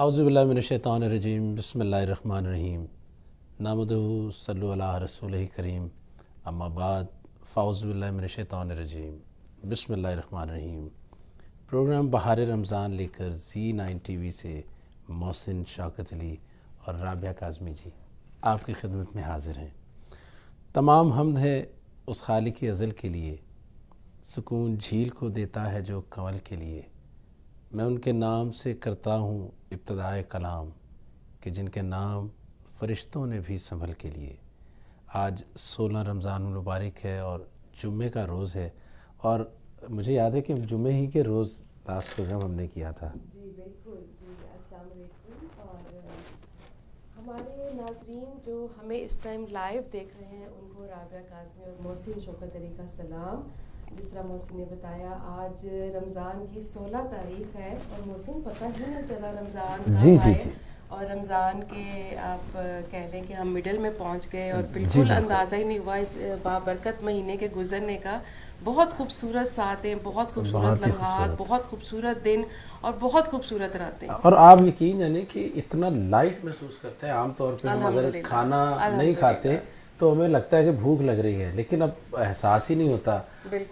اعوذ باللہ من الشیطان الرجیم بسم اللہ الرحمن الرحیم نحمدہ صلی اللہ علیہ رسولہ کریم اما بعد فاعوذ باللہ من الشیطان الرجیم بسم اللہ الرحمن الرحیم۔ پروگرام بہار رمضان لے کر Z9 ٹی وی سے محسن شوکت علی اور رابعہ کاظمی جی آپ کی خدمت میں حاضر ہیں۔ تمام حمد ہے اس خالق ازل کے لیے، سکون جھیل کو دیتا ہے جو کنول کے لیے۔ میں ان کے نام سے کرتا ہوں ابتدائے کلام، کہ جن کے نام فرشتوں نے بھی سنبھل کے لیے۔ آج 16 رمضان المبارک ہے اور جمعے کا روز ہے، اور مجھے یاد ہے کہ جمعے ہی کے روز لاسٹ پروگرام ہم نے کیا تھا۔ جی بالکل جی، السلام علیکم۔ اور ہمارے ناظرین جو ہمیں اس ٹائم لائیو دیکھ رہے ہیں ان کو رابعہ کاظمی اور محسن شوکت علی کا سلام۔ جس طرح محسن نے بتایا آج رمضان کی 16 تاریخ ہے، اور محسن پتہ ہی نہیں چلا رمضان کب آئے، اور رمضان کے آپ کہہ لیں کہ ہم مڈل میں پہنچ گئے، اور بالکل اندازہ ہی نہیں ہوا اس بابرکت مہینے کے گزرنے کا۔ بہت خوبصورت ساعتیں، بہت خوبصورت لمحات، بہت خوبصورت دن اور بہت خوبصورت راتیں۔ اور آپ یقین جانیں کہ اتنا لائٹ محسوس کرتے ہیں۔ عام طور پہ ہم اگر کھانا نہیں کھاتے تو ہمیں لگتا ہے کہ بھوک لگ رہی ہے، لیکن اب احساس ہی نہیں ہوتا۔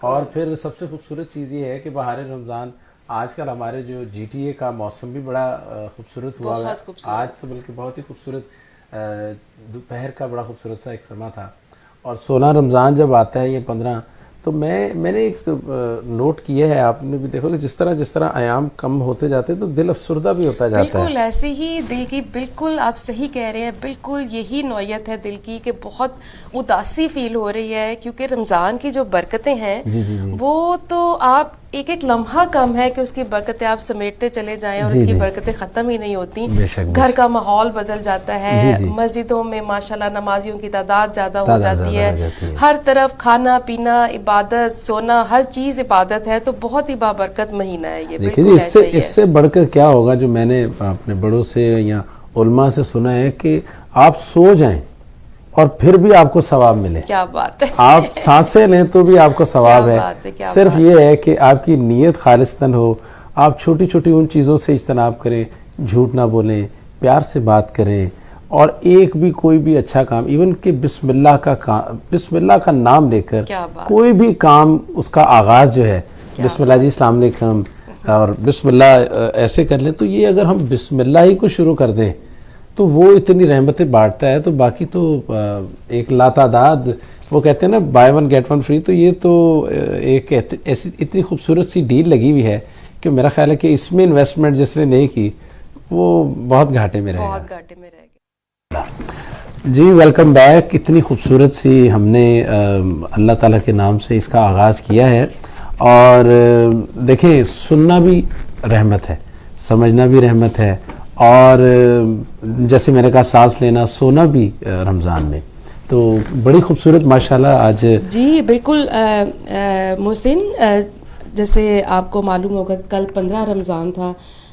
اور پھر سب سے خوبصورت چیز یہ ہے کہ بہار رمضان آج کل ہمارے جو جی ٹی اے کا موسم بھی بڑا خوبصورت ہوا ہے۔ آج تو بلکہ بہت ہی خوبصورت دوپہر کا بڑا خوبصورت سا ایک سما تھا، اور 16 رمضان جب آتا ہے یہ 15، تو میں نے ایک نوٹ کیا ہے، آپ نے بھی دیکھو کہ جس طرح ایام کم ہوتے جاتے ہیں تو دل افسردہ بھی ہوتا جاتا ہے۔ بالکل ایسے ہی دل کی، بالکل آپ صحیح کہہ رہے ہیں، بالکل یہی نوعیت ہے دل کی کہ بہت اداسی فیل ہو رہی ہے، کیونکہ رمضان کی جو برکتیں ہیں وہ تو آپ ایک ایک لمحہ کم ہے کہ اس کی برکتیں آپ سمیٹتے چلے جائیں، اور اس کی برکتیں ختم ہی نہیں ہوتی۔ گھر کا ماحول بدل جاتا ہے، مسجدوں میں ماشاءاللہ نمازیوں کی تعداد زیادہ ہو جاتی ہے، ہر طرف کھانا پینا، عبادت، سونا، ہر چیز عبادت ہے، تو بہت ہی بابرکت مہینہ ہے یہ۔ بالکل اس سے بڑھ کر کیا ہوگا، جو میں نے اپنے بڑوں سے یا علماء سے سنا ہے کہ آپ سو جائیں اور پھر بھی آپ کو ثواب ملے۔ کیا بات ہے! آپ سانسیں لیں تو بھی آپ کو ثواب ہے۔ صرف یہ ہے کہ آپ کی نیت خالصتاً ہو، آپ چھوٹی چھوٹی ان چیزوں سے اجتناب کریں، جھوٹ نہ بولیں، پیار سے بات کریں، اور ایک بھی کوئی بھی اچھا کام، ایون کہ بسم اللہ کا نام لے کر کوئی بھی کام، اس کا آغاز جو ہے بسم اللہ جی السلام علیکم، اور بسم اللہ ایسے کر لیں، تو یہ اگر ہم بسم اللہ ہی کو شروع کر دیں تو وہ اتنی رحمتیں بانٹتا ہے۔ تو باقی تو ایک لاتعداد، وہ کہتے ہیں نا buy one get one free, تو یہ تو ایک ایسی اتنی خوبصورت سی ڈیل لگی ہوئی ہے کہ میرا خیال ہے کہ اس میں انویسٹمنٹ جس نے نہیں کی وہ بہت گھاٹے میں رہے گا۔ بہت گھاٹے میں رہ گیا۔ جی ویلکم بیک۔ اتنی خوبصورت سی ہم نے اللہ تعالیٰ کے نام سے اس کا آغاز کیا ہے، اور دیکھیں سننا بھی رحمت ہے، سمجھنا بھی رحمت ہے، اور جیسے میں نے کہا سانس لینا، سونا بھی رمضان میں، تو بڑی خوبصورت ماشاءاللہ آج۔ جی بالکل محسن، جیسے آپ کو معلوم ہوگا کل 15 رمضان تھا،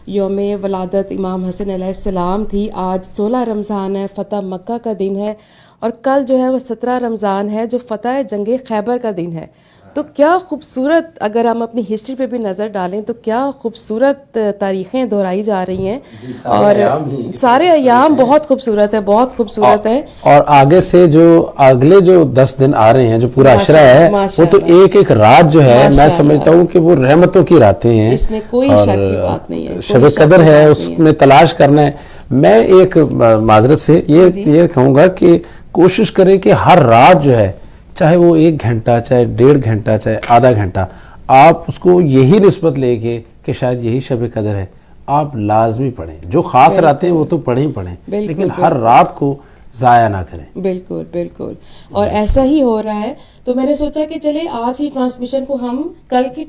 یوم ولادت امام حسن علیہ السلام تھی۔ آج 16 رمضان ہے، فتح مکہ کا دن ہے، اور کل جو ہے وہ 17 رمضان ہے جو فتح جنگ خیبر کا دن ہے۔ تو کیا خوبصورت، اگر ہم اپنی ہسٹری پہ بھی نظر ڈالیں تو کیا خوبصورت تاریخیں دہرائی جا رہی ہیں، اور سارے ایام بہت خوبصورت ہے، بہت خوبصورت ہے۔ اور آگے سے جو اگلے جو 10 دن آ رہے ہیں، جو پورا عشرہ ہے، وہ تو ایک ایک رات جو ہے میں سمجھتا ہوں کہ وہ رحمتوں کی راتیں ہیں، اس میں کوئی شک کی بات نہیں ہے۔ شب قدر ہے، اس میں تلاش کرنا ہے۔ میں ایک معذرت سے یہ کہوں گا کہ کوشش کریں کہ ہر رات جو ہے، چاہے وہ 1 گھنٹہ، چاہے 1.5 گھنٹہ، چاہے آدھا گھنٹہ، آپ اس کو یہی نسبت لے کے کہ شاید یہی شب قدر ہے، آپ لازمی پڑھیں۔ جو خاص راتیں وہ تو پڑھیں، لیکن ہر رات کو ضائع نہ کریں۔ بالکل بالکل، اور ایسا ہی ہو رہا ہے۔ تو میں نے سوچا کہ چلے آج کی ٹرانسمیشن کو ہم کل کی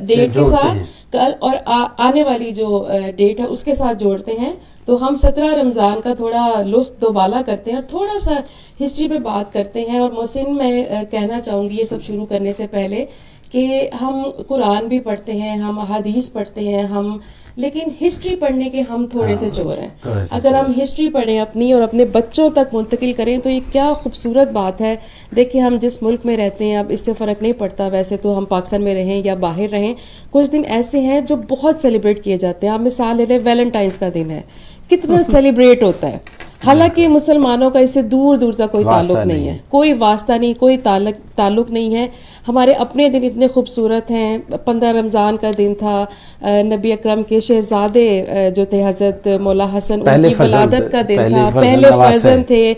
ڈیٹ کے ساتھ، کل اور آنے والی جو ڈیٹ ہے اس کے ساتھ جوڑتے ہیں، تو ہم 17 رمضان کا تھوڑا لطف دوبالا کرتے ہیں اور تھوڑا سا ہسٹری پہ بات کرتے ہیں۔ اور محسن میں کہنا چاہوں گی یہ سب شروع کرنے سے پہلے کہ ہم قرآن بھی پڑھتے ہیں، ہم احادیث پڑھتے ہیں، ہم لیکن ہسٹری پڑھنے کے ہم تھوڑے سے چور ہیں. اگر ہم ہسٹری پڑھیں اپنی اور اپنے بچوں تک منتقل کریں تو یہ کیا خوبصورت بات ہے. دیکھیں ہم جس ملک میں رہتے ہیں اب اس سے فرق نہیں پڑتا ویسے تو ہم پاکستان میں رہیں یا باہر رہیں, کچھ دن ایسے ہیں جو بہت سیلیبریٹ کیے جاتے ہیں. آپ مثال لے لیں ویلنٹائنس کا دن ہے, کتنا سیلیبریٹ ہوتا ہے, حالانکہ مسلمانوں کا اس سے دور دور تک کوئی تعلق نہیں ہے, کوئی واسطہ نہیں, کوئی تعلق نہیں ہے. ہمارے اپنے دن اتنے خوبصورت ہیں. 15 رمضان کا دن تھا, نبی اکرم کے شہزادے جو تھے حضرت مولا حسن ان کی ولادت کا دن تھا, پہلے فرزند تھے,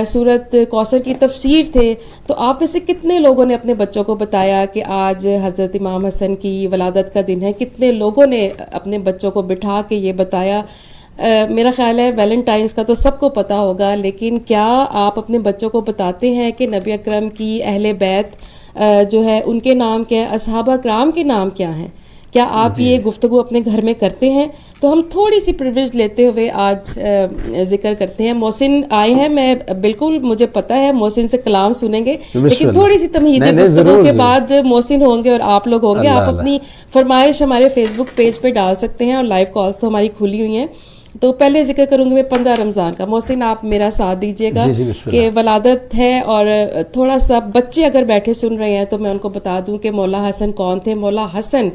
سورت کوثر کی تفسیر تھے. تو آپ میں سے کتنے لوگوں نے اپنے بچوں کو بتایا کہ آج حضرت امام حسن کی ولادت کا دن ہے؟ کتنے لوگوں نے اپنے بچوں کو بٹھا کے یہ بتایا؟ میرا خیال ہے ویلنٹائنس کا تو سب کو پتہ ہوگا, لیکن کیا آپ اپنے بچوں کو بتاتے ہیں کہ نبی اکرم کی اہل بیت جو ہے ان کے نام کیا ہیں, اصحابہ کرام کے نام کیا ہیں؟ کیا آپ یہ گفتگو اپنے گھر میں کرتے ہیں؟ تو ہم تھوڑی سی پریویلیج لیتے ہوئے آج ذکر کرتے ہیں. محسن آئے ہیں, میں بالکل مجھے پتہ ہے محسن سے کلام سنیں گے, لیکن تھوڑی سی تمہیدی گفتگو کے بعد محسن ہوں گے اور آپ لوگ ہوں گے. آپ اپنی فرمائش ہمارے فیس بک پیج پہ ڈال سکتے ہیں اور لائیو کالز تو ہماری کھلی ہوئی ہیں. تو پہلے ذکر کروں گی میں 15 رمضان کا. محسن آپ میرا ساتھ دیجیے گا کہ ولادت ہے, اور تھوڑا سا بچے اگر بیٹھے سن رہے ہیں تو میں ان کو بتا دوں کہ مولا حسن کون تھے. مولا حسن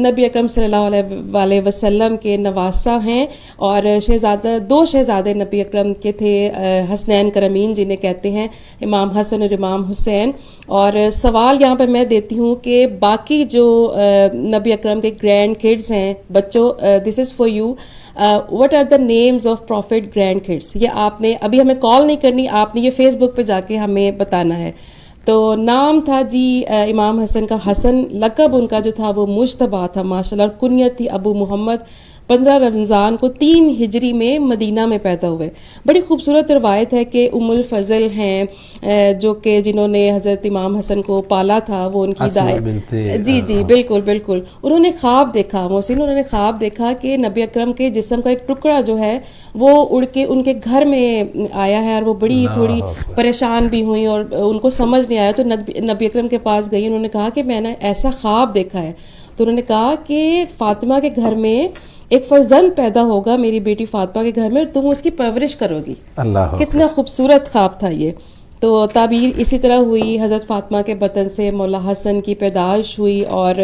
نبی اکرم صلی اللہ علیہ وسلم کے نواسہ ہیں, اور دو شہزادے نبی اکرم کے تھے, حسنین کرمین جنہیں کہتے ہیں, امام حسن اور امام حسین. اور سوال یہاں پہ میں دیتی ہوں کہ باقی جو نبی اکرم کے گرینڈ کڈز ہیں, بچوں, this is for you, what are the names of prophet grand kids. یہ آپ نے ابھی ہمیں کال نہیں کرنی, آپ نے یہ فیس بک پہ جا کے ہمیں بتانا ہے. تو نام تھا جی امام حسن کا حسن, لقب ان کا جو تھا وہ مجتبیٰ تھا ماشاءاللہ, اور کنیت تھی ابو محمد. 15 رمضان کو 3 ہجری میں مدینہ میں پیدا ہوئے. بڑی خوبصورت روایت ہے کہ ام الفضل ہیں جو کہ جنہوں نے حضرت امام حسن کو پالا تھا, وہ ان کی دائیں, جی بالکل بالکل, انہوں نے خواب دیکھا. محسن انہوں نے خواب دیکھا کہ نبی اکرم کے جسم کا ایک ٹکڑا جو ہے وہ اڑ کے ان کے گھر میں آیا ہے, اور وہ بڑی تھوڑی پریشان بھی ہوئی اور ان کو سمجھ نہیں آیا. تو نبی اکرم کے پاس گئی, انہوں نے کہا کہ میں نے ایسا خواب دیکھا ہے. تو انہوں نے کہا کہ فاطمہ کے گھر میں ایک فرزند پیدا ہوگا, میری بیٹی فاطمہ کے گھر میں, تم اس کی پرورش کرو گی. کتنا خوبصورت خواب تھا یہ. تو تعبیر اسی طرح ہوئی, حضرت فاطمہ کے بطن سے مولا حسن کی پیدائش ہوئی. اور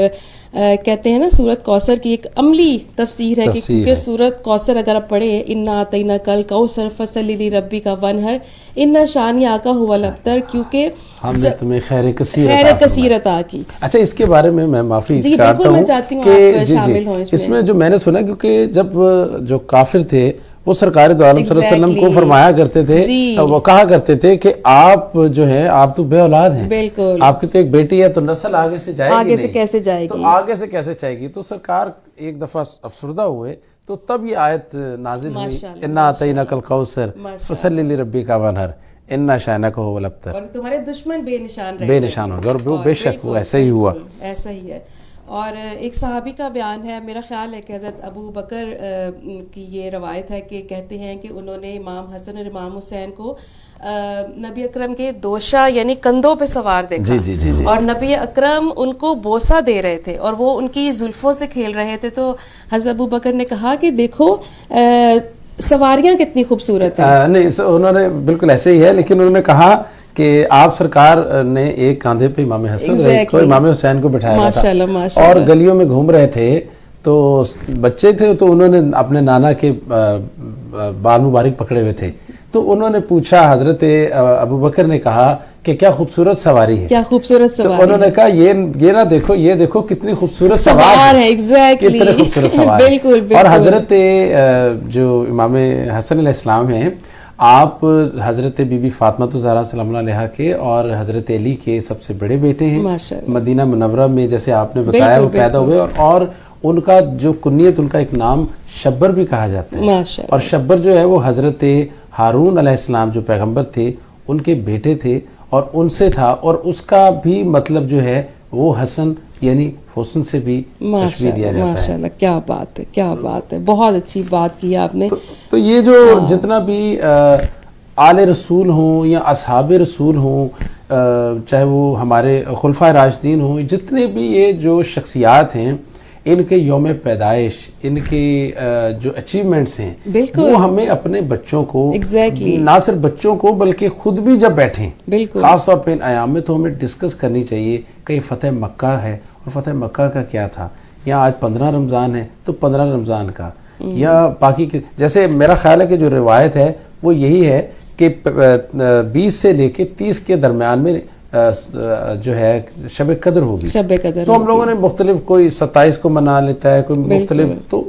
کہتے ہیں نا سورت کوثر کی ایک عملی تفسیر ہے کہ کیونکہ سورت کوثر اگر آپ پڑھیں, انا اعطیناک الکوثر فصلی لربک وانحر ان شانئک ھو الابتر, کیونکہ ہم نے تمہیں خیر کثیر عطا کی. اچھا, اس کے بارے میں معافی چاہتا ہوں کہ اس میں جو میں نے سنا, کیونکہ جب جو کافر تھے وہ سرکار دو عالم صلی اللہ علیہ وسلم کو فرمایا کرتے تھے, وہ کہا کرتے تھے کہ آپ جو ہیں آپ تو بے اولاد ہیں, بالکل آپ کی تو ایک بیٹی ہے, تو نسل آگے سے جائے گی, آگے سے کیسے جائے گی, تو آگے سے کیسے جائے گی. تو سرکار ایک دفعہ افسردہ ہوئے, تو تب یہ آیت نازل ہوئی, انا اعطیناک الکوثر فصلی لربک وانحر ان شانئک ھو الابتر, اور تمہارے دشمن بے نشان رہ بے نشان ہو گئے. اور وہ بے شک وہ ایسا ہی ہوا, ایسا ہی ہے. اور ایک صحابی کا بیان ہے, میرا خیال ہے کہ حضرت ابو بکر کی یہ روایت ہے کہ کہتے ہیں کہ انہوں نے امام حسن اور امام حسین کو نبی اکرم کے دوشا یعنی کندھوں پہ سوار دیکھا, اور نبی اکرم ان کو بوسہ دے رہے تھے اور وہ ان کی زلفوں سے کھیل رہے تھے. تو حضرت ابو بکر نے کہا کہ دیکھو سواریاں کتنی خوبصورت ہیں. نہیں, انہوں نے بالکل ایسے ہی ہے, لیکن انہوں نے کہا کہ آپ سرکار نے ایک کاندھے پہ امام حسن کو امام حسین کو بٹھایا تھا, اور گلیوں میں گھوم رہے تھے, تو بچے تھے, تو انہوں نے اپنے نانا کے بال مبارک پکڑے ہوئے تھے. تو انہوں نے پوچھا, حضرت ابو بکر نے کہا کہ کیا خوبصورت سواری ہے, کیا خوبصورت سواری. تو انہوں نے کہا یہ نہ دیکھو, یہ دیکھو کتنی خوبصورت سوار ہے, کتنے خوبصورت سوار. بالکل. اور حضرت جو امام حسن علیہ السلام ہیں, آپ حضرت بی بی فاطمہ الزہرا سلام اللہ علیہا کے اور حضرت علی کے سب سے بڑے بیٹے ہیں. مدینہ منورہ میں جیسے آپ نے بتایا وہ پیدا ہوئے, اور ان کا جو کنیت, ان کا ایک نام شبر بھی کہا جاتا ہے. اور شبر جو ہے وہ حضرت ہارون علیہ السلام جو پیغمبر تھے ان کے بیٹے تھے, اور ان سے تھا, اور اس کا بھی مطلب جو ہے وہ حسن یعنی حسن سے بھی تشبیہ دیا جاتا ہے. ماشاءاللہ, کیا بات ہے, کیا بات ہے, بہت اچھی بات کی آپ نے. تو یہ جو جتنا بھی آل رسول ہوں یا اصحاب رسول ہوں, چاہے وہ ہمارے خلفائے راشدین ہوں, جتنے بھی یہ جو شخصیات ہیں, ان کے یوم پیدائش، ان کے جو اچیومنٹس ہیں، بالکل، وہ ہمیں اپنے بچوں کو نہ صرف بچوں کو بلکہ خود بھی جب بیٹھیں خاص طور پہ ان ایام میں، تو ہمیں ڈسکس کرنی چاہیے کہ فتح مکہ ہے، اور فتح مکہ کا کیا تھا، یا آج 15 رمضان ہے تو 15 رمضان کا، یا باقی جیسے میرا خیال ہے کہ جو روایت ہے وہ یہی ہے کہ 20 سے لے کے 30 کے درمیان میں جو ہے شب قدر ہوگی، تو ہم لوگوں نے مختلف، کوئی 27 کو منا لیتا ہے، کوئی مختلف، تو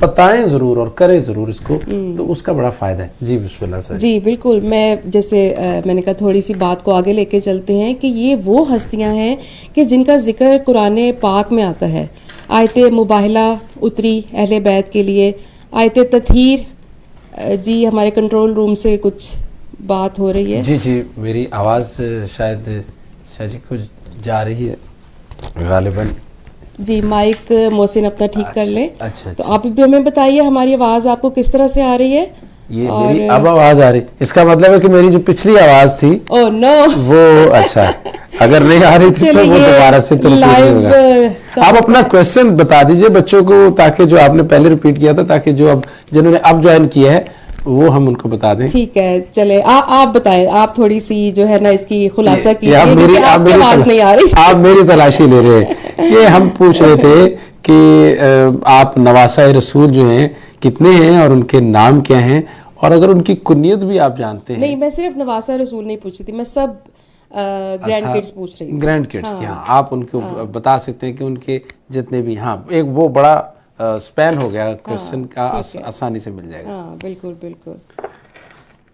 بتائیں ضرور اور کریں ضرور اس کو، تو اس کا بڑا فائدہ ہے۔ جی بسم اللہ سر۔ جی بالکل، میں نے کہا تھوڑی سی بات کو آگے لے کے چلتے ہیں کہ یہ وہ ہستیاں ہیں کہ جن کا ذکر قرآن پاک میں آتا ہے۔ آیت مباہلہ اتری اہل بیت کے لیے، آیت تطہیر، جی ہمارے کنٹرول روم سے کچھ بات ہو رہی ہے۔ جی میری آواز شاید جی کچھ جا رہی ہے غالباً۔ جی مائک محسن اپنا ٹھیک کر لیں۔ تو آپ بھی ہمیں بتائیے ہماری آواز آپ کو کس طرح سے آ رہی ہے؟ یہ میری اب آواز آ رہی، اس کا مطلب ہے کہ میری جو پچھلی آواز تھی وہ اچھا، اگر نہیں آ رہی تھی تو وہ دوبارہ سے تو آپ اپنا کوشچن بتا دیجئے بچوں کو، تاکہ جو آپ نے پہلے ریپیٹ کیا تھا، تاکہ جو جنہوں نے اب جوائن کیا ہے وہ ہم ان کو بتا دیں۔ ٹھیک ہے، چلے آپ بتائیں، آپ تھوڑی سی جو ہے نا اس کی خلاصہ کیجیے، آپ کی آواز نہیں آ رہی۔ آپ میری تلاشی لے رہے ہیں، یہ ہم پوچھ رہے تھے کہ آپ نواسہ رسول جو ہیں کتنے ہیں اور ان کے نام کیا ہیں، اور اگر ان کی کنیت بھی آپ جانتے ہیں۔ نہیں، میں صرف نواسہ رسول نہیں پوچھ رہی تھی، میں سب گرینڈ کڈز پوچھ رہی تھی۔ گرینڈ کڈز کی، ہاں آپ ان کو بتا سکتے ہیں کہ ان کے جتنے بھی، ہاں ایک وہ بڑا سپین ہو گیا کوسچن کا، آسانی سے مل جائے گا۔ ہاں بالکل بالکل۔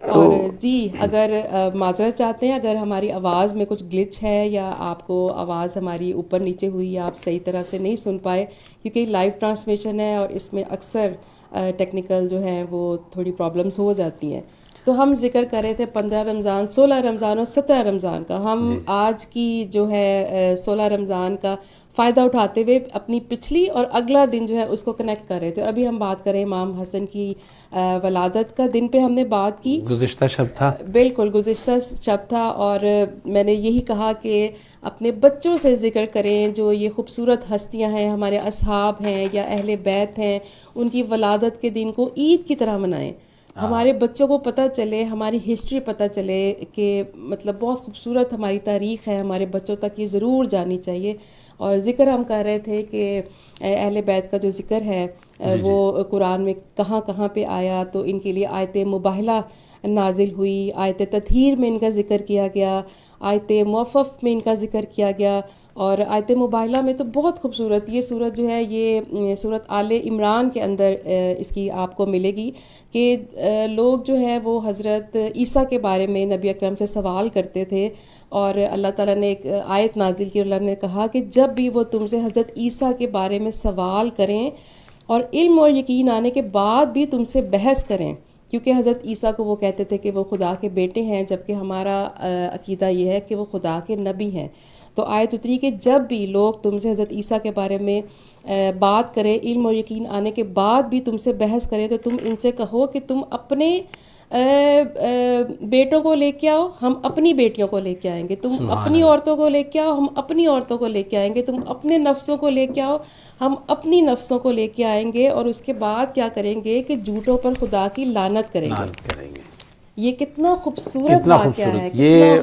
اور جی اگر معذرت چاہتے ہیں اگر ہماری آواز میں کچھ گلچ ہے، یا آپ کو آواز ہماری اوپر نیچے ہوئی، یا آپ صحیح طرح سے نہیں سن پائے، کیونکہ لائیو ٹرانسمیشن ہے اور اس میں اکثر ٹیکنیکل جو ہیں وہ تھوڑی پرابلمس ہو جاتی ہیں۔ تو ہم ذکر کر رہے تھے 15 رمضان، 16 رمضان اور 17 رمضان کا۔ ہم آج کی جو ہے 16 رمضان کا فائدہ اٹھاتے ہوئے اپنی پچھلی اور اگلا دن جو ہے اس کو کنیکٹ کر رہے تھے۔ ابھی ہم بات کریں امام حسن کی ولادت کا دن پہ ہم نے بات کی، گزشتہ شب تھا، بالکل گزشتہ شب تھا، اور میں نے یہی کہا کہ اپنے بچوں سے ذکر کریں، جو یہ خوبصورت ہستیاں ہیں، ہمارے اصحاب ہیں یا اہل بیت ہیں، ان کی ولادت کے دن کو عید کی طرح منائیں۔ ہمارے بچوں کو پتہ چلے، ہماری ہسٹری پتہ چلے کہ مطلب بہت خوبصورت ہماری تاریخ ہے، ہمارے بچوں تک یہ ضرور جانی چاہیے۔ اور ذکر ہم کر رہے تھے کہ اہل بیت کا جو ذکر ہے وہ قرآن میں کہاں کہاں پہ آیا، تو ان کے لیے آیت مباہلہ نازل ہوئی، آیت تطہیر میں ان کا ذکر کیا گیا، آیت موفف میں ان کا ذکر کیا گیا، اور آیت مباہلہ میں تو بہت خوبصورت یہ صورت جو ہے، یہ صورت آل عمران کے اندر اس کی آپ کو ملے گی کہ لوگ جو ہیں وہ حضرت عیسیٰ کے بارے میں نبی اکرم سے سوال کرتے تھے، اور اللہ تعالیٰ نے ایک آیت نازل کی، اللہ نے کہا کہ جب بھی وہ تم سے حضرت عیسیٰ کے بارے میں سوال کریں اور علم اور یقین آنے کے بعد بھی تم سے بحث کریں، کیونکہ حضرت عیسیٰ کو وہ کہتے تھے کہ وہ خدا کے بیٹے ہیں، جبکہ ہمارا عقیدہ یہ ہے کہ وہ خدا کے نبی ہیں۔ تو آیت اتری کہ جب بھی لوگ تم سے حضرت عیسیٰ کے بارے میں بات کریں، علم اور یقین آنے کے بعد بھی تم سے بحث کریں، تو تم ان سے کہو کہ تم اپنے بیٹوں کو لے کے آؤ، ہم اپنی بیٹیوں کو لے کے آئیں گے، تم اپنی عورتوں کو لے کے آؤ، ہم اپنی عورتوں کو لے کے آئیں گے، تم اپنے نفسوں کو لے کے آؤ، ہم اپنی نفسوں کو لے کے آئیں گے، اور اس کے بعد کیا کریں گے کہ جھوٹوں پر خدا کی لعنت کریں گے۔ یہ کتنا خوبصورت واقعہ ہے، یہ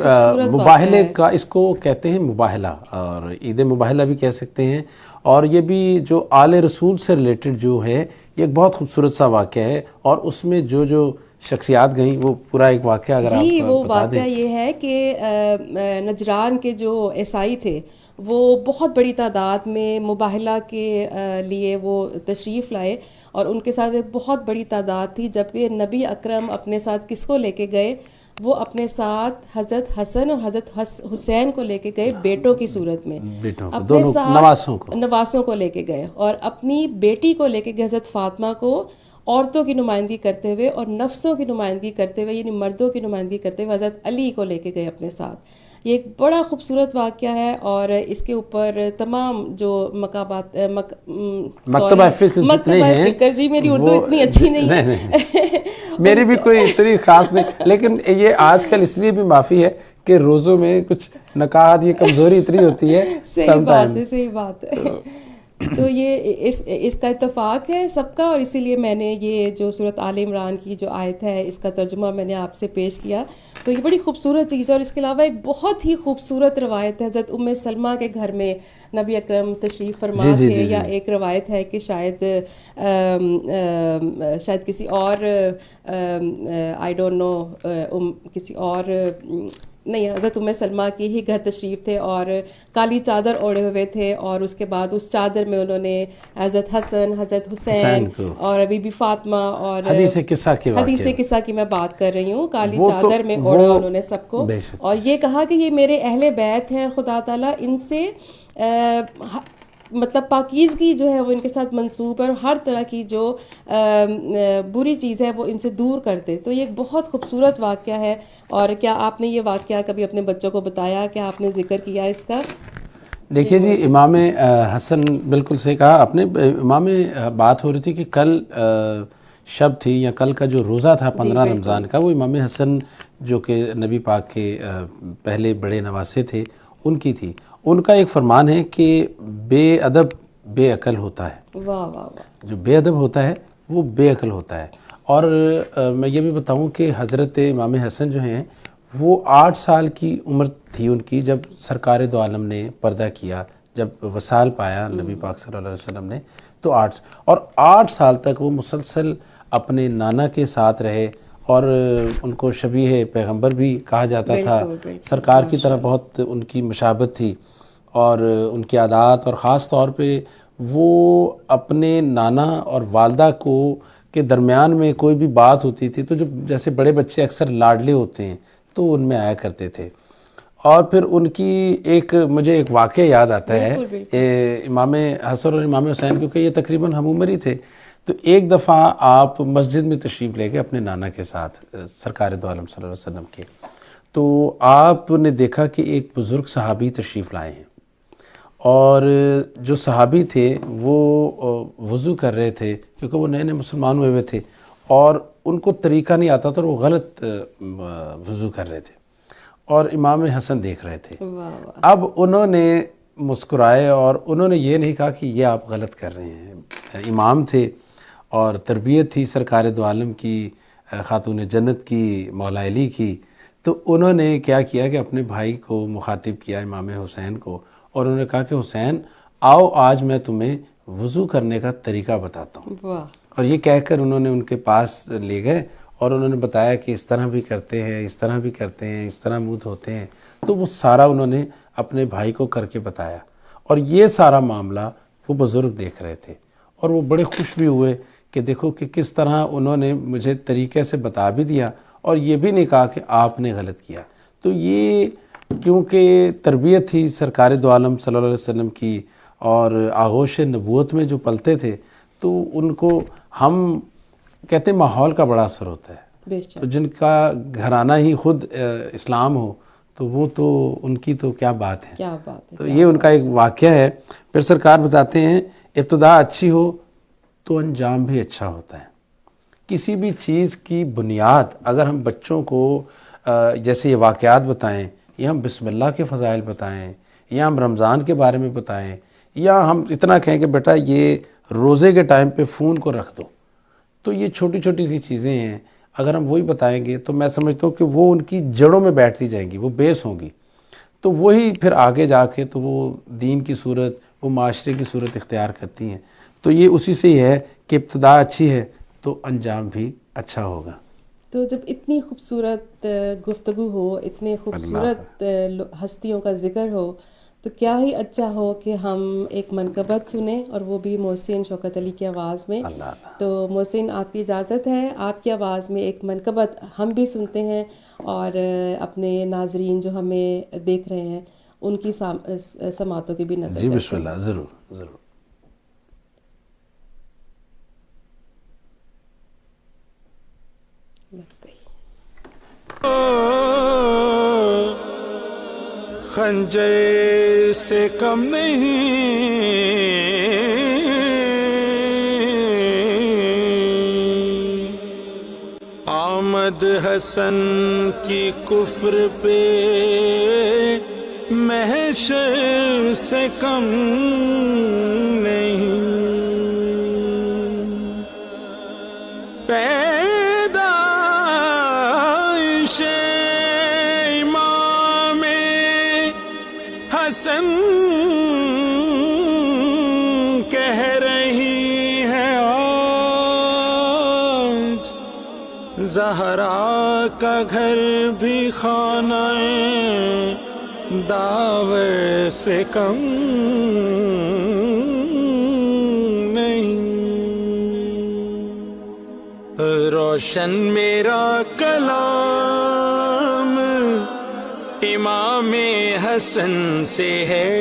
مباہلے کا اس کو کہتے ہیں، مباہلہ، اور عید مباہلہ بھی کہہ سکتے ہیں، اور یہ بھی جو آل رسول سے ریلیٹڈ جو ہے، یہ ایک بہت خوبصورت سا واقعہ ہے، اور اس میں جو شخصیات گئیں وہ پورا ایک واقعہ اگر آپ جی، وہ بتا دیں۔ واقعہ یہ ہے کہ نجران کے جو عیسائی تھے وہ بہت بڑی تعداد میں مباہلہ کے لیے وہ تشریف لائے، اور ان کے ساتھ ایک بہت بڑی تعداد تھی، جبکہ نبی اکرم اپنے ساتھ کس کو لے کے گئے؟ وہ اپنے ساتھ حضرت حسن اور حضرت حسین کو لے کے گئے بیٹوں کی صورت میں، اپنے ساتھ نواسوں کو لے کے گئے، اور اپنی بیٹی کو لے کے گئے حضرت فاطمہ کو، عورتوں کی نمائندگی کرتے ہوئے اور نفسوں کی نمائندگی کرتے ہوئے، یعنی مردوں کی نمائندگی کرتے ہوئے حضرت علی کو لے کے گئے اپنے ساتھ۔ یہ ایک بڑا خوبصورت واقعہ ہے، اور اس کے اوپر تمام جو مکتبہ فکر، جی میری اردو اتنی اچھی نہیں ہے، میری بھی کوئی اتنی خاص نہیں، لیکن یہ آج کل اس لیے بھی معافی ہے کہ روزوں میں کچھ نکات، یہ کمزوری اتنی ہوتی ہے۔ صحیح بات ہے، صحیح بات ہے۔ تو یہ اس کا اتفاق ہے سب کا، اور اسی لیے میں نے یہ جو سورۃ آل عمران کی جو آیت ہے اس کا ترجمہ میں نے آپ سے پیش کیا. تو یہ بڑی خوبصورت چیز ہے. اور اس کے علاوہ ایک بہت ہی خوبصورت روایت ہے حضرت ام سلمہ کے گھر میں نبی اکرم تشریف فرما تھے، یا ایک روایت ہے کہ شاید کسی اور آئی ڈونٹ نو کسی اور نہیں، حضرت ام سلمہ کی ہی گھر تشریف تھے اور کالی چادر اوڑھے ہوئے تھے، اور اس کے بعد اس چادر میں انہوں نے حضرت حسن، حضرت حسین اور بی بی فاطمہ اور حدیث قصہ کی میں بات کر رہی ہوں، کالی چادر میں اوڑھا انہوں نے سب کو، اور یہ کہا کہ یہ میرے اہل بیت ہیں، خدا تعالیٰ ان سے مطلب پاکیزگی جو ہے وہ ان کے ساتھ منسوب ہے، اور ہر طرح کی جو بری چیز ہے وہ ان سے دور کرتے. تو یہ ایک بہت خوبصورت واقعہ ہے. اور کیا آپ نے یہ واقعہ کبھی اپنے بچوں کو بتایا؟ کیا آپ نے ذکر کیا اس کا؟ دیکھیے جی، امام حسن بالکل صحیح کہا آپ نے. امام بات ہو رہی تھی کہ کل شب تھی یا کل کا جو روزہ تھا 15 رمضان کا، وہ امام حسن جو کہ نبی پاک کے پہلے بڑے نواسے تھے ان کی تھی. ان کا ایک فرمان ہے کہ بے ادب بے عقل ہوتا ہے. واہ واہ واہ. جو بے ادب ہوتا ہے وہ بے عقل ہوتا ہے. اور میں یہ بھی بتاؤں کہ حضرت امام حسن جو ہیں وہ 8 سال کی عمر تھی ان کی جب سرکار دو عالم نے پردہ کیا، جب وصال پایا نبی پاک صلی اللہ علیہ وسلم نے. تو 8 سال تک وہ مسلسل اپنے نانا کے ساتھ رہے، اور ان کو شبیہ پیغمبر بھی کہا جاتا تھا. سرکار کی طرح بہت ان کی مشابہت تھی، اور ان کی عادات، اور خاص طور پہ وہ اپنے نانا اور والدہ کے درمیان میں کوئی بھی بات ہوتی تھی تو جو جیسے بڑے بچے اکثر لاڈلے ہوتے ہیں تو ان میں آیا کرتے تھے. اور پھر ان کی مجھے ایک واقعہ یاد آتا ہے، امام حسن اور امام حسین، کیونکہ یہ تقریباً ہم عمر ہی تھے. تو ایک دفعہ آپ مسجد میں تشریف لے گئے اپنے نانا کے ساتھ، سرکار دو عالم صلی اللہ علیہ وسلم کے. تو آپ نے دیکھا کہ ایک بزرگ صحابی تشریف لائے ہیں، اور جو صحابی تھے وہ وضو کر رہے تھے، کیونکہ وہ نئے نئے مسلمان ہوئے تھے اور ان کو طریقہ نہیں آتا تھا، اور وہ غلط وضو کر رہے تھے، اور امام حسن دیکھ رہے تھے. اب انہوں نے مسکرائے اور انہوں نے یہ نہیں کہا کہ یہ آپ غلط کر رہے ہیں. امام تھے اور تربیت تھی سرکار دو عالم کی، خاتون جنت کی، مولا علی کی. تو انہوں نے کیا کیا کہ اپنے بھائی کو مخاطب کیا، امام حسین کو، اور انہوں نے کہا کہ حسین آؤ آج میں تمہیں وضو کرنے کا طریقہ بتاتا ہوں. اور یہ کہہ کر انہوں نے ان کے پاس لے گئے اور انہوں نے بتایا کہ اس طرح بھی کرتے ہیں، اس طرح بھی کرتے ہیں، اس طرح منہ دھوتے ہیں. تو وہ سارا انہوں نے اپنے بھائی کو کر کے بتایا، اور یہ سارا معاملہ وہ بزرگ دیکھ رہے تھے، اور وہ بڑے خوش بھی ہوئے کہ دیکھو کہ کس طرح انہوں نے مجھے طریقے سے بتا بھی دیا، اور یہ بھی نہیں کہا کہ آپ نے غلط کیا. تو یہ کیونکہ تربیت تھی سرکار دو عالم صلی اللہ علیہ وسلم کی، اور آغوش نبوت میں جو پلتے تھے، تو ان کو ہم کہتے ہیں ماحول کا بڑا اثر ہوتا ہے. تو جن کا گھرانہ ہی خود اسلام ہو تو وہ تو ان کی تو کیا بات ہے. تو یہ ان کا ایک واقعہ ہے. پھر سرکار بتاتے ہیں ابتدا اچھی ہو تو انجام بھی اچھا ہوتا ہے. کسی بھی چیز کی بنیاد اگر ہم بچوں کو جیسے یہ واقعات بتائیں، یا ہم بسم اللہ کے فضائل بتائیں، یا ہم رمضان کے بارے میں بتائیں، یا ہم اتنا کہیں کہ بیٹا یہ روزے کے ٹائم پہ فون کو رکھ دو، تو یہ چھوٹی چھوٹی سی چیزیں ہیں. اگر ہم وہی بتائیں گے تو میں سمجھتا ہوں کہ وہ ان کی جڑوں میں بیٹھتی جائیں گی، وہ بیس ہوں گی، تو وہی پھر آگے جا کے تو وہ دین کی صورت، وہ معاشرے کی صورت اختیار کرتی ہیں. تو یہ اسی سے ہی ہے کہ ابتدا اچھی ہے تو انجام بھی اچھا ہوگا. تو جب اتنی خوبصورت گفتگو ہو، اتنے خوبصورت ہستیوں کا ذکر ہو، تو کیا ہی اچھا ہو کہ ہم ایک منقبت سنیں، اور وہ بھی محسن شوکت علی کی آواز میں. تو محسن آپ کی اجازت ہے، آپ کی آواز میں ایک منقبت ہم بھی سنتے ہیں، اور اپنے ناظرین جو ہمیں دیکھ رہے ہیں ان کی سماعتوں کی بھی نظر. جی بسم اللہ، ضرور ضرور. خنجر سے کم نہیں آمد حسن کی کفر پہ محشر سے کم نہیں، پیدائش امام حسن کہہ رہی ہے آج، زہرا کا گھر بھی خانہ داور سے کم نہیں، روشن میرا کلام امام حسن سے ہے،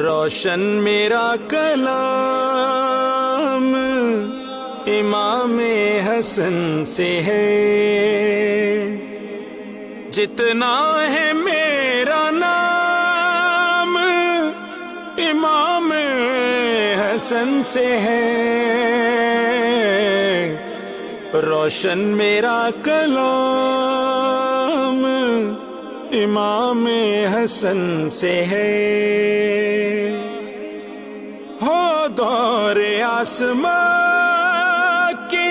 روشن میرا کلام امام حسن سے ہے، جتنا ہے میرا نام امام حسن سے ہے، روشن میرا کلام امام حسن سے ہے، ہو دور آسمان کے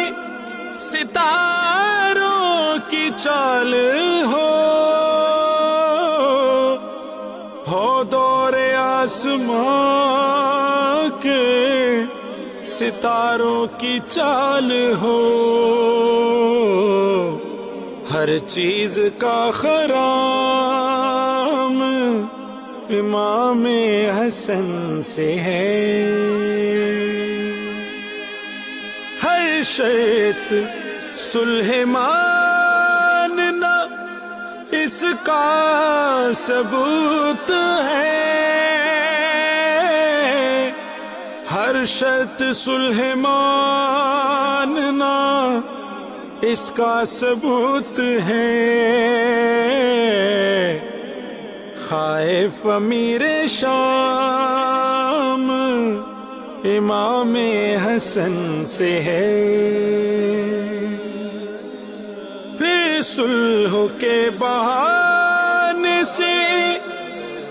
ستاروں کی چال ہو دور آسمان کے ستاروں کی چال ہو، ہر چیز کا خرام امام حسن سے ہے، ہر شرط صلح ماننا اس کا ثبوت ہے، ہر شرط صلح ماننا اس کا ثبوت ہے، خائف امیر شام امام حسن سے ہے، پھر صلح کے بہانے سے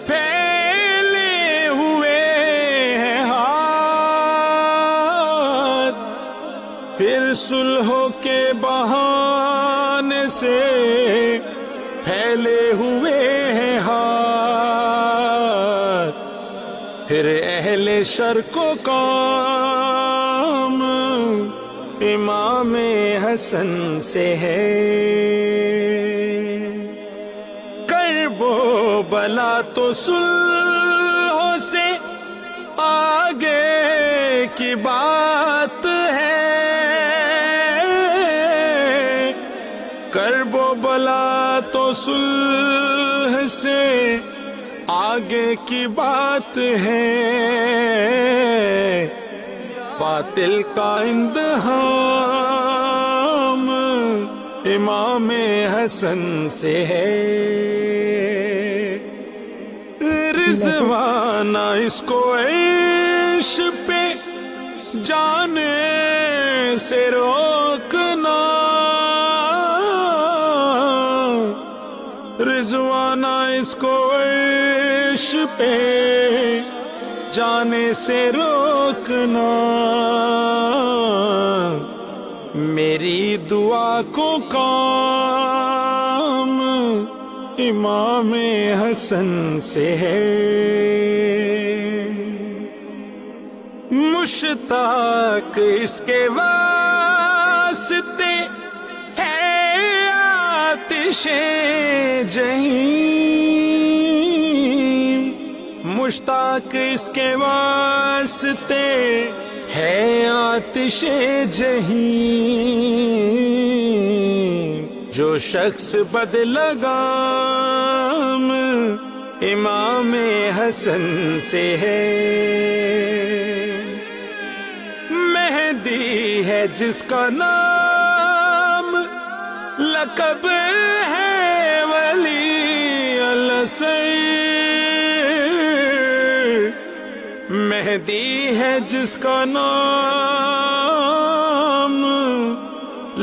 پھیلے ہوئے ہیں ہاتھ، پھر صلح کے بہانے سے پھیلے ہوئے ہیں ہاتھ، پھر اہل شر کو کام امام حسن سے ہے، کرب و بلا تو صلح سے آگے کی بات ہے، کرب و بلا تو صلح سے آگے کی بات ہے، باطل کا اندہام امام حسن سے ہے، رضوانہ اس کو عیش پہ جانے سے روکنا، رضوانہ اس کو عیش پہ جانے سے روکنا، میری دعا کو کام امام حسن سے ہے، مشتاق اس کے واسطے ہے آتش جحیم، مشتاق اس کے واسطے ہے آتش جحیم، جو شخص بدلگام امام حسن سے ہے، مہدی ہے جس کا نام، لقب ہے ولی الاسر، مہدی ہے جس کا نام،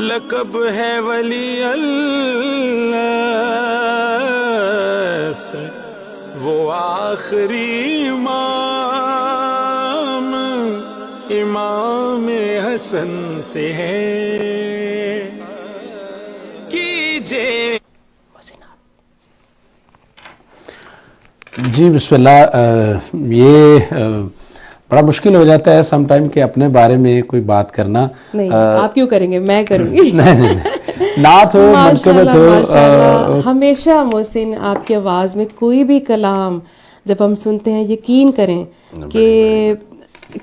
لقب ہے ولی اللہ، عصر وہ آخری امام امام حسن سے ہے کیجے. جی بسم اللہ. یہ بڑا مشکل ہو جاتا ہے سم ٹائم کہ اپنے بارے میں کوئی بات کرنا. نہیں آپ کیوں کریں گے, میں کروں گی. نہیں نعت ہو, منقبت ہو. ہمیشہ محسن آپ کی آواز میں کوئی بھی کلام جب ہم سنتے ہیں یقین کریں کہ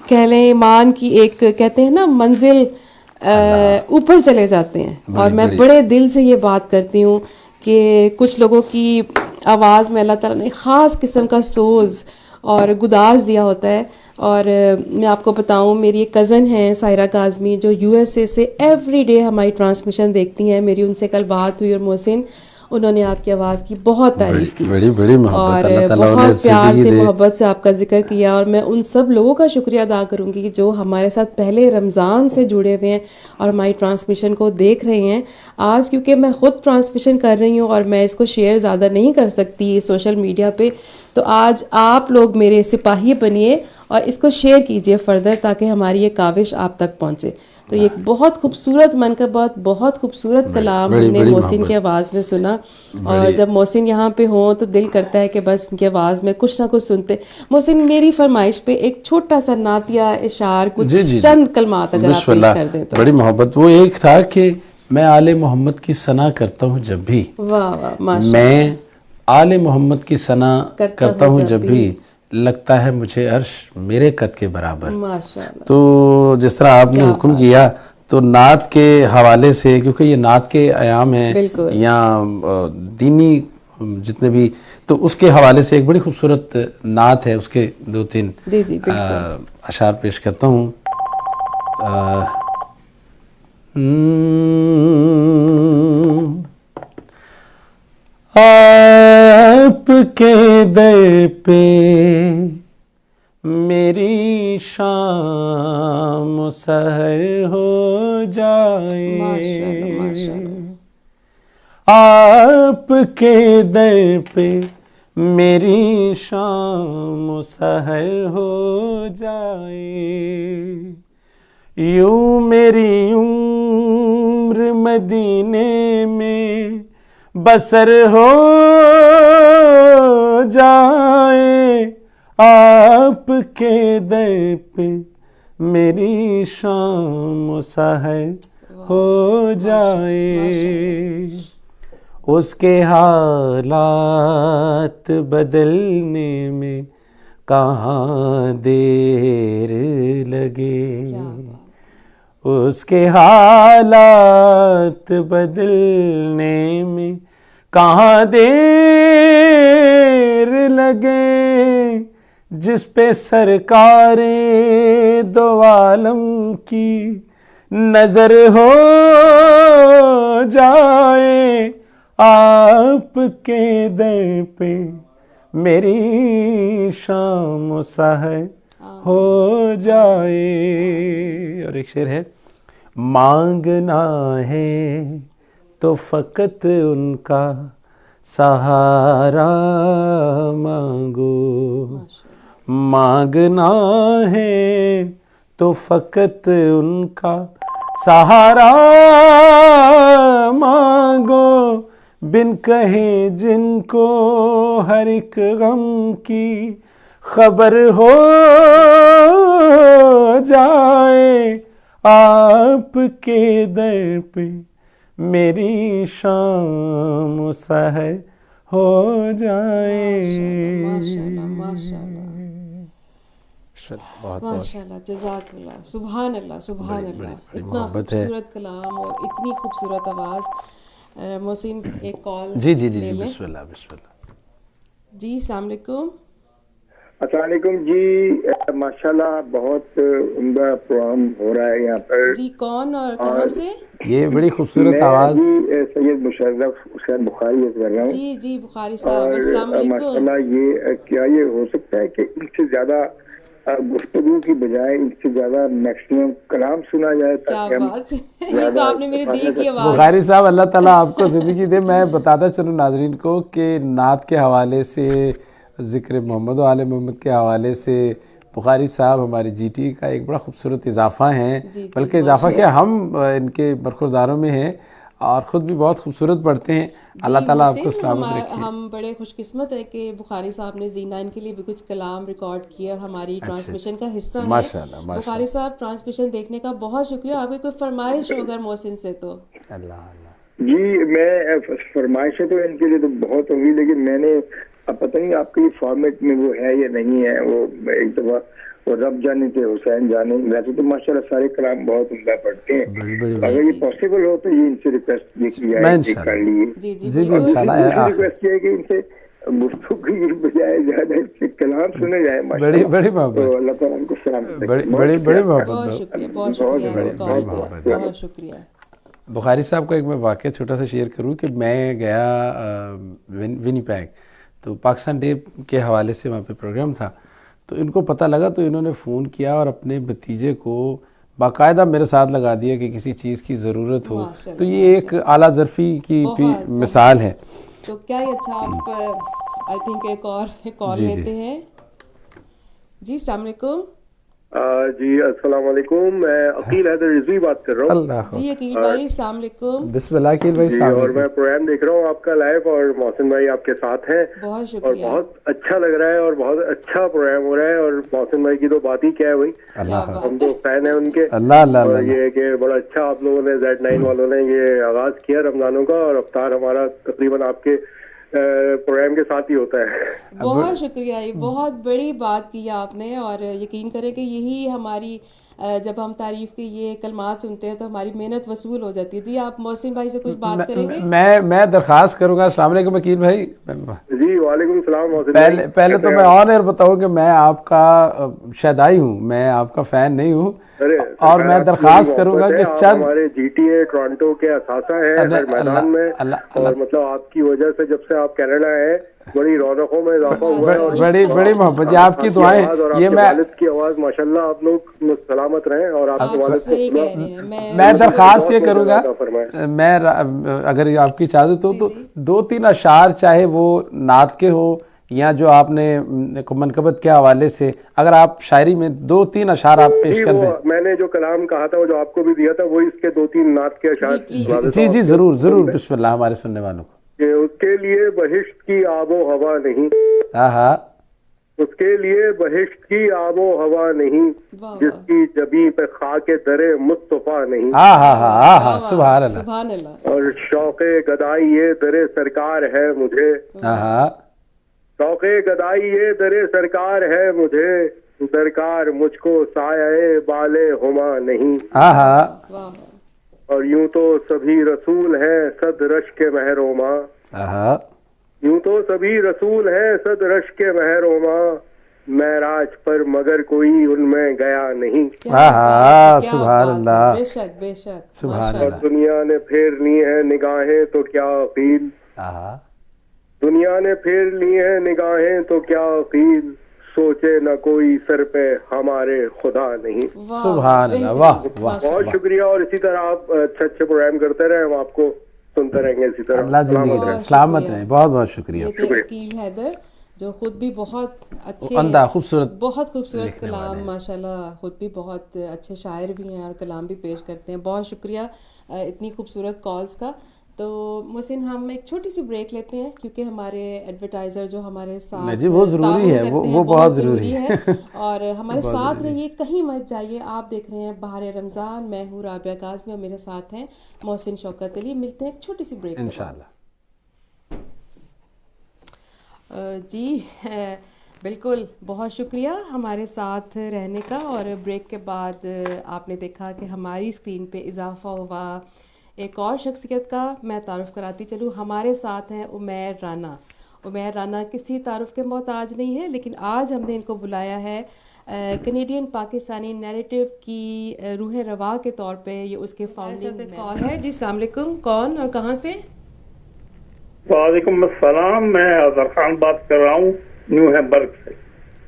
کہہ لیں ایمان کی ایک کہتے ہیں نا منزل اوپر چلے جاتے ہیں. اور میں بڑے دل سے یہ بات کرتی ہوں کہ کچھ لوگوں کی آواز میں اللہ تعالیٰ نے خاص قسم کا سوز اور گداز دیا ہوتا ہے. اور میں آپ کو بتاؤں, میری ایک کزن ہیں سائرہ کاظمی جو USA سے ایوری ڈے ہماری ٹرانسمیشن دیکھتی ہیں. میری ان سے کل بات ہوئی اور محسن انہوں نے آپ کی آواز کی بہت تعریف کی اور بہت پیار سے محبت سے آپ کا ذکر کیا. اور میں ان سب لوگوں کا شکریہ ادا کروں گی جو ہمارے ساتھ پہلے رمضان سے جڑے ہوئے ہیں اور ہماری ٹرانسمیشن کو دیکھ رہے ہیں. آج کیونکہ میں خود ٹرانسمیشن کر رہی ہوں اور میں اس کو شیئر زیادہ نہیں کر سکتی سوشل میڈیا پہ, تو آج آپ لوگ میرے سپاہی بنیے اور اس کو شیئر کیجئے فردر تاکہ ہماری یہ کاوش آپ تک پہنچے. تو یہ بہت خوبصورت منقبت, بہت خوبصورت کلام ہم نے محسن کی آواز میں سنا. اور جب محسن یہاں پہ ہوں تو دل کرتا ہے کہ بس ان کی آواز میں کچھ نہ کچھ سنتے. محسن میری فرمائش پہ ایک چھوٹا سا نعتیہ اشعار کچھ چند کلمات اگر آپ پیش کر دیں تو. بڑی محبت. وہ ایک تھا کہ میں آل محمد کی ثنا کرتا ہوں جب بھی, واہ واہ, میں آل محمد کی ثنا کرتا ہوں جب بھی لگتا ہے مجھے عرش میرے قد کے برابر. تو جس طرح آپ نے حکم کیا تو نعت کے حوالے سے, کیونکہ یہ نعت کے ایام ہیں یا دینی جتنے بھی, تو اس کے حوالے سے ایک بڑی خوبصورت نعت ہے, اس کے 2-3 اشعار پیش کرتا ہوں. آپ کے در پہ میری شام سحر ہو جائے, آپ کے در پہ میری شام سحر ہو جائے, یوں میری عمر مدینے میں بسر ہو جائے, آپ کے در پہ میری شام سحر ہو جائے. اس کے حالات بدلنے میں کہاں دیر لگے, اس کے حالات بدلنے میں کہاں دیر لگے, جس پہ سرکار دو عالم کی نظر ہو جائے, آپ کے در پہ میری شام سحر ہو جائے. اور ایک شعر ہے, مانگنا ہے تو فقط ان کا سہارا مانگو, مانگنا ہے تو فقط ان کا سہارا مانگو, بن کہے جن کو ہر ایک غم کی خبر ہو جائے, آپ کے در پہ میری شام سحر ہو جائے. ماشاءاللہ, جزاک اللہ, سبحان اللہ, سبحان اللہ. اتنا خوبصورت کلام اور اتنی خوبصورت آواز. محسن ایک کال جی جی جی بسم اللہ بسم اللہ. جی السلام علیکم. السلام علیکم جی, ماشاءاللہ بہت عمدہ پروگرام ہو رہا ہے یہاں پر. جی کون اور کہاں سے؟ یہ بڑی خوبصورت آواز. میں سید مشرف حسین بخاری کر رہا ہوں. جی جی بخاری صاحب, السلام علیکم. ماشاءاللہ, یہ کیا یہ ہو سکتا ہے کہ ان سے زیادہ گفتگو کی بجائے اس سے زیادہ میکسیمم کلام سنا جائے کیا تاکہ ہم بات ہے، یہ تو آپ نے میرے دل کی آواز. بخاری صاحب اللہ تعالیٰ آپ کو زندگی دے. میں بتاتا چلوں ناظرین کو کہ نعت کے حوالے سے، ذکر محمد و آل محمد کے حوالے سے بخاری صاحب ہماری جی ٹی کا ایک بڑا خوبصورت اضافہ ہیں. بلکہ اضافہ کیا، ہم ان کے برخورداروں میں ہیں اور خود بھی بہت خوبصورت پڑھتے ہیں. اللہ تعالیٰ آپ کو سلامت رکھے. ہم بڑے خوش قسمت ہے کہ بخاری صاحب نے زی9 کے لیے بھی کچھ کلام ریکارڈ کیا اور ہماری ٹرانسمیشن کا حصہ ہے. بخاری صاحب ٹرانسمیشن دیکھنے کا بہت شکریہ. آپ کی کوئی فرمائش ہو اگر محسن سے تو؟ اللہ جی میں فرمائشیں تو ان کے لیے تو بہت ہوگی، لیکن میں نے اب پتہ نہیں آپ کے فارمیٹ میں وہ ہے یا نہیں ہے. وہ ایک دفعہ وہ رب جانے تھے حسین جانے. ویسے تو ماشاءاللہ سارے کلام بہت عمدہ پڑھتے ہیں. اگر یہ پاسبل ہو تو یہ ان سے ریکویسٹ کر لیے. جی جی جی انشاءاللہ ریکویسٹ یہ ہے کہ ان سے گفتگو کی بجائے زیادہ اس سے کلام سنے جائے. بڑی محبت. تو اللہ تعالیٰ ان کو سلامت رکھے. بڑی محبت. بہت شکریہ، بہت شکریہ، بہت شکریہ. بخاری صاحب کا ایک میں واقعہ چھوٹا سا شیئر کروں کہ میں گیا ونی پیگ، تو پاکستان ڈے کے حوالے سے وہاں پہ پروگرام تھا. تو ان کو پتہ لگا تو انہوں نے فون کیا اور اپنے بھتیجے کو باقاعدہ میرے ساتھ لگا دیا کہ کسی چیز کی ضرورت ہو. تو یہ ایک اعلیٰ ظرفی کی مثال ہے. تو کیا ہی اچھا. آپ آئی تھنک ایک اور کال لیتے ہیں. جی السلام علیکم. جی السلام علیکم، میں عقیل حیدر رضوی بات کر رہا ہوں. جی عقیل بھائی السلام علیکم. بسم اللہ عقیل بھائی. جی اور میں پروگرام دیکھ رہا ہوں آپ کا لائیو، اور محسن بھائی آپ کے ساتھ ہیں. بہت شکریہ. اور بہت اچھا لگ رہا ہے اور بہت اچھا پروگرام ہو رہا ہے. اور محسن بھائی کی تو بات ہی کیا ہے بھائی، ہم تو فین ہیں ان کے. اور یہ ہے کہ بڑا اچھا آپ لوگوں نے Z9 والوں نے یہ آغاز کیا رمضانوں کا، اور افطار ہمارا تقریباً آپ کے پروگرام کے ساتھ ہی ہوتا ہے. بہت شکریہ، یہ بہت بڑی بات کی آپ نے. اور یقین کریں کہ یہی ہماری جب ہم تعریف کے یہ کلمات سنتے ہیں تو ہماری محنت وصول ہو جاتی ہے. جی آپ محسن بھائی سے کچھ بات کریں گے؟ میں درخواست کروں گا. السلام علیکم عقیل بھائی. جی وعلیکم السلام محسن بھائی. پہلے تو میں آن ایئر بتاؤں کہ میں آپ کا شیدائی ہوں، میں آپ کا فین نہیں ہوں. اور میں درخواست کروں گا کہ چند ہمارے جی ٹی اے ٹورانٹو کے اثاثہ ہیں ہر میدان میں، اور مطلب آپ کی وجہ سے جب سے آپ کینیڈا آئے بڑی رونقوں میں اضافہ ہوا ہے. بڑی محبت. آپ کی دعائیں، یہ میں والد کی آواز ماشاءاللہ آپ لوگ سلامت رہیں، اور آپ کے والد میں درخواست یہ کروں گا، میں اگر آپ کی اجازت ہو تو 2-3 اشعار، چاہے وہ نعت کے ہو یا جو آپ نے منقبت کے حوالے سے، اگر آپ شاعری میں 2-3 اشعار آپ پیش کر دیں. میں نے جو کلام کہا تھا وہ جو آپ کو بھی دیا تھا وہ اس کے 2-3 نعت کے اشعار. جی ضرور. بسم اللہ ہمارے سننے والوں کو. کہ اس کے لیے بہشت کی آب و ہوا نہیں، اس کے لیے بہشت کی آب و ہوا نہیں، جس کی جبیں پہ خاک در مصطفیٰ نہیں. سبحان اللہ. اور شوق گدائی یہ در سرکار ہے مجھے، شوق گدائی یہ در سرکار ہے مجھے، سرکار مجھ کو سایہ بالے ہما نہیں. اور یوں تو سبھی رسول ہیں صد رش کے محروما، یوں تو سبھی رسول ہیں صد رش کے محروما، معراج پر مگر کوئی ان میں گیا نہیں. سبحان اللہ. بے شک بے شک. سبحان اور دنیا نے پھیر لی ہیں نگاہیں تو کیا عقیل، دنیا نے پھیر لی ہیں نگاہیں تو کیا عقیل، سوچے نہ کوئی سر پہ ہمارے خدا نہیں. سبحان اللہ. واہ بہت شکریہ. اور اسی طرح آپ اچھے پروگرام کرتے رہیں، ہم آپ کو سنتے رہیں گے اسی طرح. اللہ زندگی دے، سلامت رہیں. بہت شکریہ. عقیل حیدر جو خود بھی بہت اچھے بہت خوبصورت کلام ماشاءاللہ، خود بھی بہت اچھے شاعر بھی ہیں اور کلام بھی پیش کرتے ہیں. بہت شکریہ اتنی خوبصورت کالز کا. تو محسن ہم ایک چھوٹی سی بریک لیتے ہیں کیونکہ ہمارے ایڈورٹائزر جو ہمارے ساتھ جی وہ ضروری ہے، وہ بہت ضروری ہے. اور ہمارے ساتھ رہیے، کہیں مت جائیے. آپ دیکھ رہے ہیں بہار رمضان. میں ہوں رابعہ کاظمی اور میرے ساتھ ہیں محسن شوکت علی. ملتے ہیں ایک چھوٹی سی بریک انشاءاللہ. جی بالکل، بہت شکریہ ہمارے ساتھ رہنے کا. اور بریک کے بعد آپ نے دیکھا کہ ہماری اسکرین پہ اضافہ ہوا ایک اور شخصیت کا. میں تعارف کراتی چلوں. ہمارے ساتھ ہیں عمیر رانا. عمیر رانا کسی تعارف کے محتاج نہیں ہے، لیکن آج ہم نے ان کو بلایا ہے کینیڈین پاکستانی نیریٹو کی روح رواں کے طور پہ. یہ اس کے فاؤنڈنگ کال ہے. جی السلام علیکم. کون اور کہاں سے؟ وعلیکم السلام. میں اظہر خان بات کر رہا ہوں نیو ہیمبرگ سے.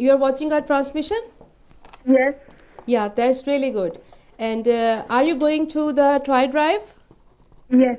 you are watching our transmission? Yes. Yeah, that's really good. And are you going to the Try Drive? Yes.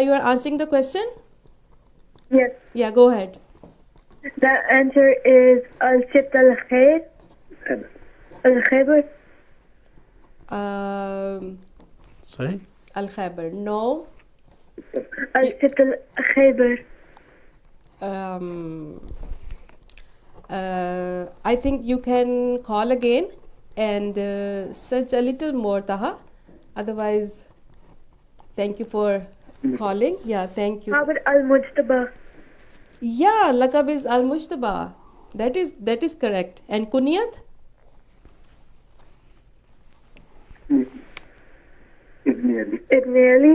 you are answering the question? Yes. Yeah, go ahead. The answer is Al-Sibt al-Khair. Al-Khaybar. Sorry? Al-Khaybar. No. Al-Sibt al-Khaybar. I think you can call again and search a little more, Taha. Otherwise, thank you for calling. Yeah, thank you. How about Al-Mujtaba? Yeah, Laqab is Al-Mujtaba. That is correct. And Kunyat? Ibn Ali.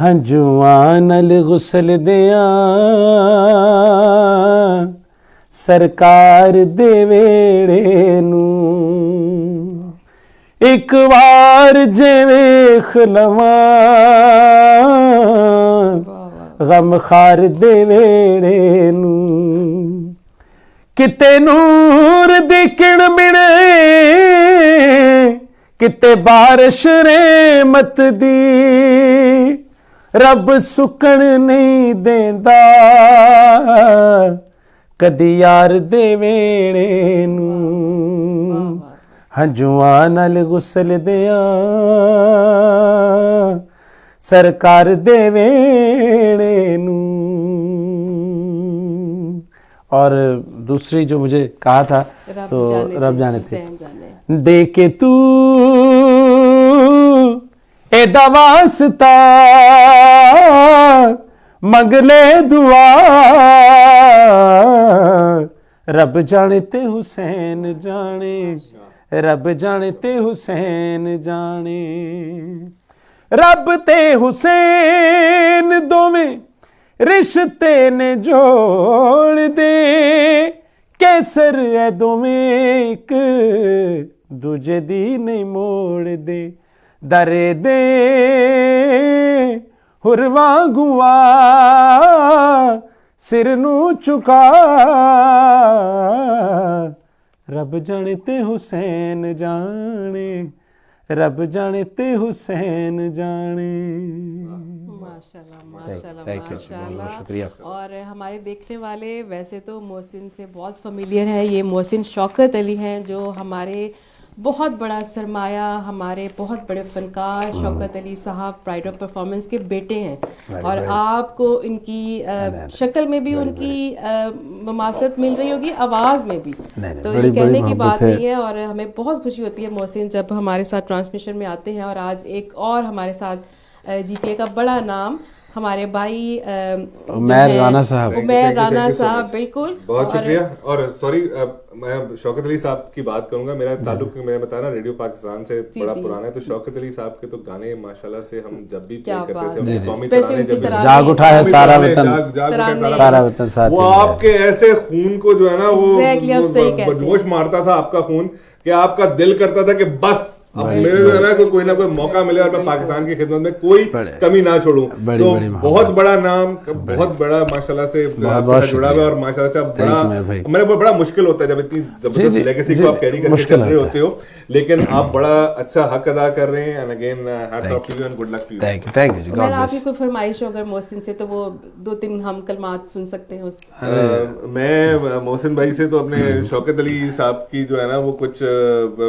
ہنجواں نل غسل دیاں سرکار دے ویڑے نوں ایک وار جے ویکھ لواں غم خار دے ویڑے نوں کتے نور دی کڑ مڑے کتے بارش رحمت دی رب سکن نہیں دیندا کدی یار دے ویڑے نوں ہنجواں نال غسل دیاں سرکار دے ویڑے نوں. اور دوسری جو مجھے کہا تھا تو رب جانے تھے دے کے تو اے دا واسطہ منگ لے دعا رب جانے تے حسین جانے رب جانے تے حسین جانے رب تے حسین دوویں رشتے نے جوڑ دے کیسر ہے دوویں ایک دوجے دی نہیں موڑ دے درے دے ہرواں گوا سر نو چکا رب جانے تے حسین جانے رب جانے تے حسین جانے. ماشاءاللہ. اور ہمارے دیکھنے والے ویسے تو محسن سے بہت فیملیئر ہیں. یہ محسن شوکت علی ہیں جو ہمارے بہت بڑا سرمایہ، ہمارے بہت بڑے فنکار شوکت علی صاحب پرائڈ آف پرفارمنس کے بیٹے ہیں. اور آپ کو ان کی شکل میں بھی ان کی مماثلت مل رہی ہوگی، آواز میں بھی، تو یہ کہنے کی بات نہیں ہے. اور ہمیں بہت خوشی ہوتی ہے محسن جب ہمارے ساتھ ٹرانسمیشن میں آتے ہیں. اور آج ایک اور ہمارے ساتھ جی ٹی اے کا بڑا نام ہمارے بھائی عمیر رانا صاحب. عمیر رانا صاحب بالکل بہت شکریہ. اور سوری میں شوکت علی صاحب کی بات کروں گا. میرا تعلق میں بتایا نا ریڈیو پاکستان سے بڑا پرانا ہے، تو شوکت علی صاحب کے تو گانے ماشاءاللہ سے ہم جب بھی پلے کرتے تھے قومی ترانے جب جاگ اٹھا ہے سارا وطن ساتھ، وہ آپ کے ایسے خون کو جو ہے نا وہ جوش مارتا تھا آپ کا خون کہ آپ کا دل کرتا تھا کہ بس اب میرے جو ہے نا کوئی نہ کوئی موقع ملے اور میں پاکستان کی خدمت میں کوئی کمی نہ چھوڑوں. سو بہت بڑا نام، بہت بڑا ماشاءاللہ سے جڑا ہوا ہے. اور ماشاءاللہ سے بڑا میرے کو بڑا مشکل ہوتا ہے جب اتنی زبردست لیگیسی کو آپ کیری کر کے چل رہے ہوتے ہو، لیکن آپ بڑا اچھا حق ادا کر رہے ہیں. And again hats off to you and good luck to you. Thank you. اگر آپ کی کوئی فرمائش ہو اگر محسن سے تو وہ 2-3 ہم کلمات سن سکتے ہیں. میں محسن بھائی سے تو اپنے شوکت علی صاحب کی جو ہے نا وہ کچھ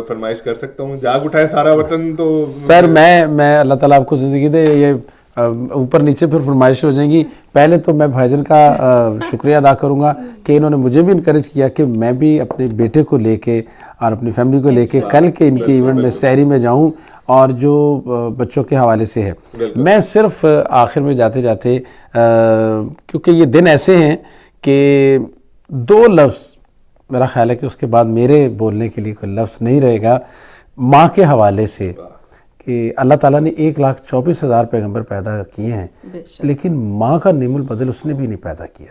فرمائش کر سکتا ہوں. جاگ اٹھائے سارا وطن. تو سر میں اللہ تعالیٰ آپ کو زندگی دے. یہ اوپر نیچے پھر فرمائش ہو جائیں گی. پہلے تو میں بھائی جان کا شکریہ ادا کروں گا کہ انہوں نے مجھے بھی انکریج کیا کہ میں بھی اپنے بیٹے کو لے کے اور اپنی فیملی کو لے کے کل کے ان کے ایونٹ میں سحری میں جاؤں. اور جو بچوں کے حوالے سے ہے میں صرف آخر میں جاتے جاتے کیونکہ یہ دن ایسے ہیں کہ 2 لفظ میرا خیال ہے کہ اس کے بعد میرے بولنے کے لیے کوئی لفظ نہیں رہے گا ماں کے حوالے سے کہ اللہ تعالیٰ نے 1,24,000 پیغمبر پیدا کیے ہیں لیکن ماں کا نعم البدل اس نے بھی نہیں پیدا کیا.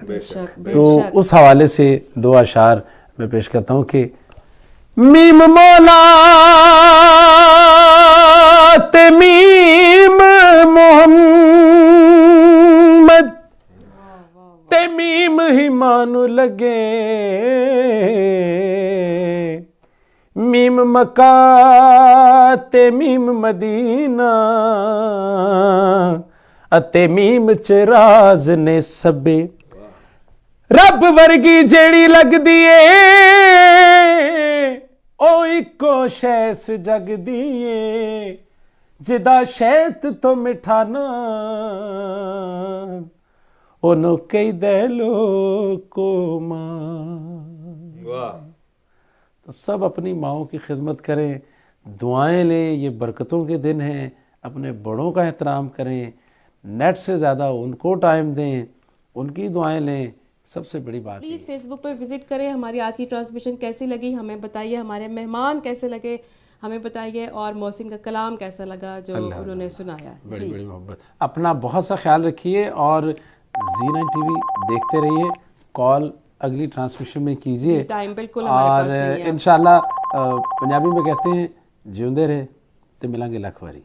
تو اس حوالے سے 2 اشعار میں پیش کرتا ہوں کہ میم مولا تے میم محمد تے میم ہی مانو لگے میم مکہ تے میم مدینہ اتے میم چراز نے سبے رب ورگی جیڑی لگ دیے او اکو شیس جگ دیے جدا شیط تو مٹھانا انو کئی دہلو کو ماں. تو سب اپنی ماؤں کی خدمت کریں، دعائیں لیں. یہ برکتوں کے دن ہیں. اپنے بڑوں کا احترام کریں، نیٹ سے زیادہ ان کو ٹائم دیں، ان کی دعائیں لیں. سب سے بڑی بات پلیز فیس بک پر وزٹ کریں. ہماری آج کی ٹرانسمیشن کیسی لگی ہمیں بتائیے. ہمارے مہمان کیسے لگے ہمیں بتائیے اور محسن کا کلام کیسا لگا جو انہوں نے سنایا. بڑی بڑی محبت. اپنا بہت سا خیال رکھیے اور زی9 ٹی وی دیکھتے رہیے. کال اگلی ٹرانسمیشن میں کیجیے. ٹائم بالکل ہمارے پاس نہیں ہے. اور انشاءاللہ پنجابی میں کہتے ہیں جیوندے رہے تو ملیں گے لکھ واری.